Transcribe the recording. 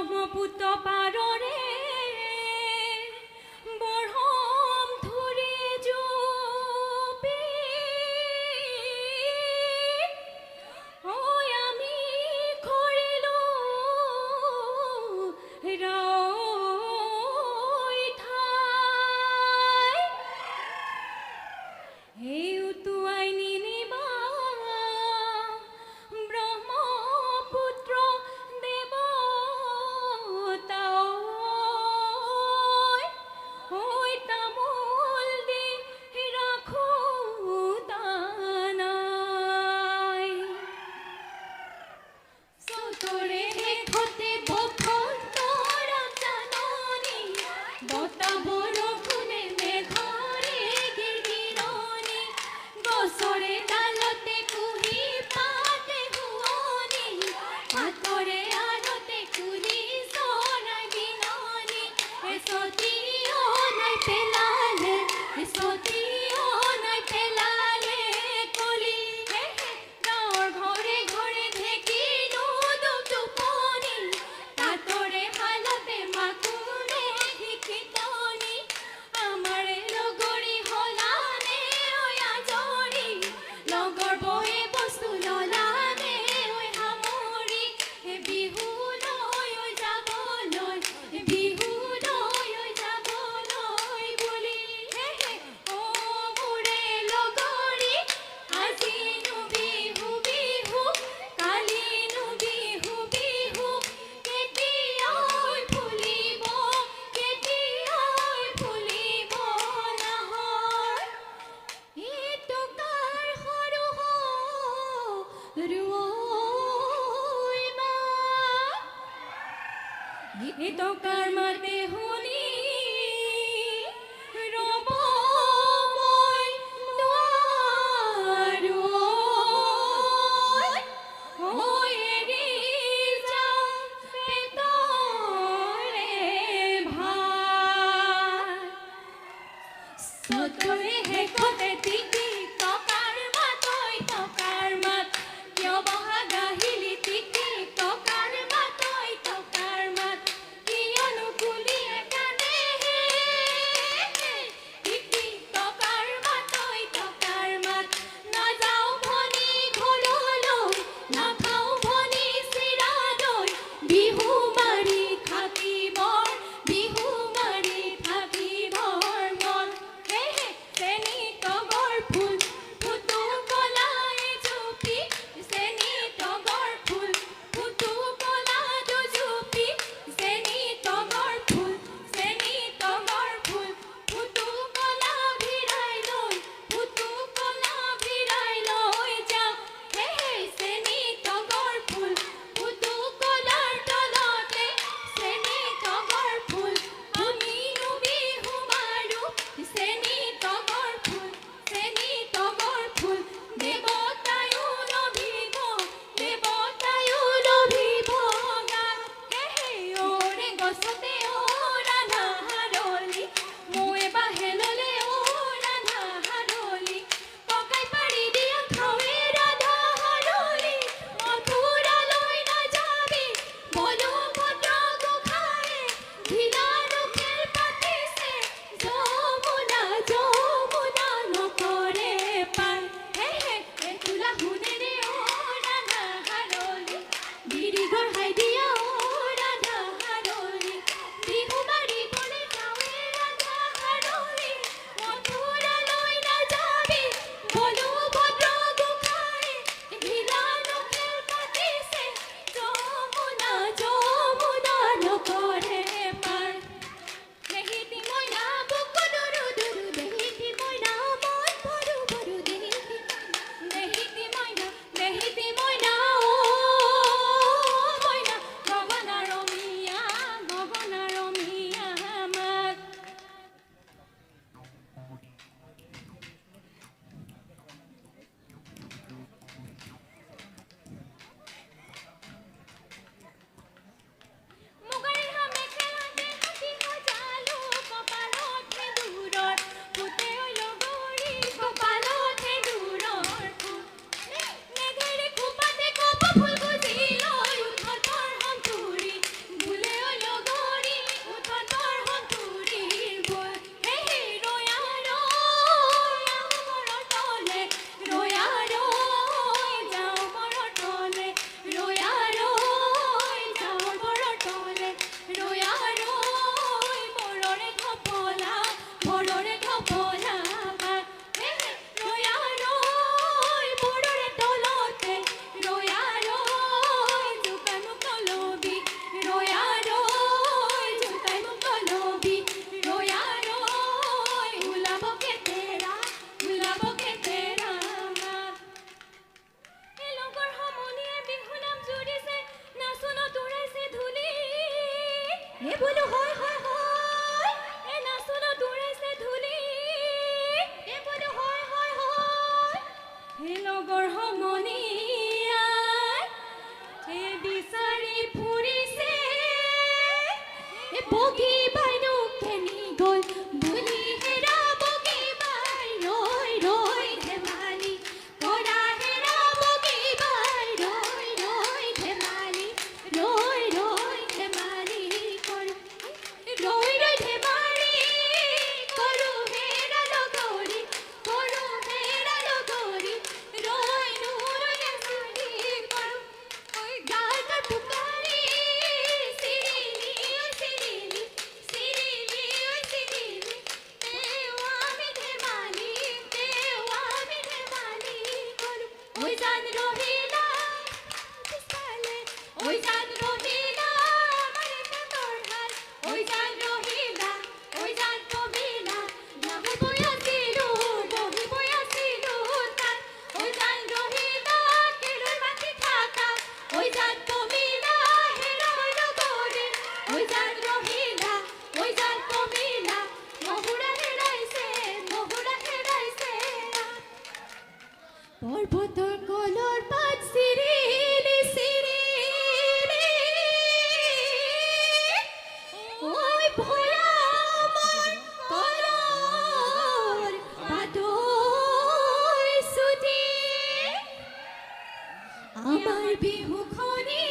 ব্ৰহ্মপুত্ৰ পাৰৰে বৰহম ধৰি জুপি ঐ আমি খৰিলো ৰৈ ঠাই এই উটুৱাই নিনিবা ব্ৰহ্মপুত্ৰ দেৱতা ঐ তামোল দি ৰাখো তানাই চতৰে শেষতে বসন্তৰ জাননী বতাহ বৰষুণে মেঘৰে গিৰগিৰণি গছৰে ডালতে কুহি পাতে শুৱনি পাতৰে আৰতে কুলি চৰাই বিননি এচতীয় নাই পেলালে এচতীয় নাই পেলালে কলি গাঁৱৰ ঘৰে ঘৰে ঢেঁকীনো টোপনি তাতৰে শালতে মাকুৰে শিকিতনি আমাৰে লগৰী হলানে ঐ আজৰি লগৰ বয়ে বস্তু ললানে ঐ সামৰি বিহুলৈ যাবলৈ বিহুলৈ যাবলৈ বুলি অ মোৰে লগৰী আজিনো বিহু বিহু কালিনো বিহু বিহু কেতিয়াই ফুলিব কেতিয়াই ফুলিব নাহৰ এইটো কাৰ সৰু সৰুৱৈ মা গীতকাৰ মাতে শুনি ৰ'ব মই নোৱাৰো ঐ এৰি যাওঁ পেটৰে ভাত চতৰে শেষতে টিকি টকাৰ মাত ঐ টকাৰ মাত কিয় বহা গাহিলি টিকি টকাৰ মাত ঐ টকাৰ মাত কিয়নো কুলিয়ে এই বোলো হয় হয় হয় এই নাচনত উৰাইছে ধূলি এই বোলো হয় হয় হয় এই লগৰ সমনীয়াই এই বিচাৰি ফুৰিছে এই বগী বাইদেউ কেনি গ'ল বুলি হেৰা বগী বাই ৰৈ ৰৈ ধেমালি কৰা হেৰা বগী বাই ৰৈ ৰৈ ধেমালি ৰৈ ৰৈ ধেমালি কৰোঁ ৰৈ ৰৈ ধেমালি কৰোঁ হেৰা লগৰী ৰৈ নৰৈ ধেমালি কৰোঁ ঐ গায়কৰ পুকাৰি চিৰিলি ঐ চিৰিলি চিৰিলি ঐ চিৰিলি তেও আমি ধেমালি কৰোঁ ঐ জান ৰহিলা পিছফালে ঐ জান ৰহিলা আমাৰ পেটৰ হাল ঐ জান ৰহিলা ঐ জান কমিলা নাহিবই আছিলো বহিবই আছিলো তাত ঐ জান ৰহিলা কেলৈ মাতি থাকা ঐ জান কমিলা হেৰাই লগৰী ঐ জান ৰহিলা ঐ জান কমিলা মহুৰা হেৰাইছে পৰ্বতৰ কলৰ পাত চিৰিলি চিৰিলি ঐ ভৈয়ামৰ কলৰ পাতৰ চুটি আমাৰ বিহুখনি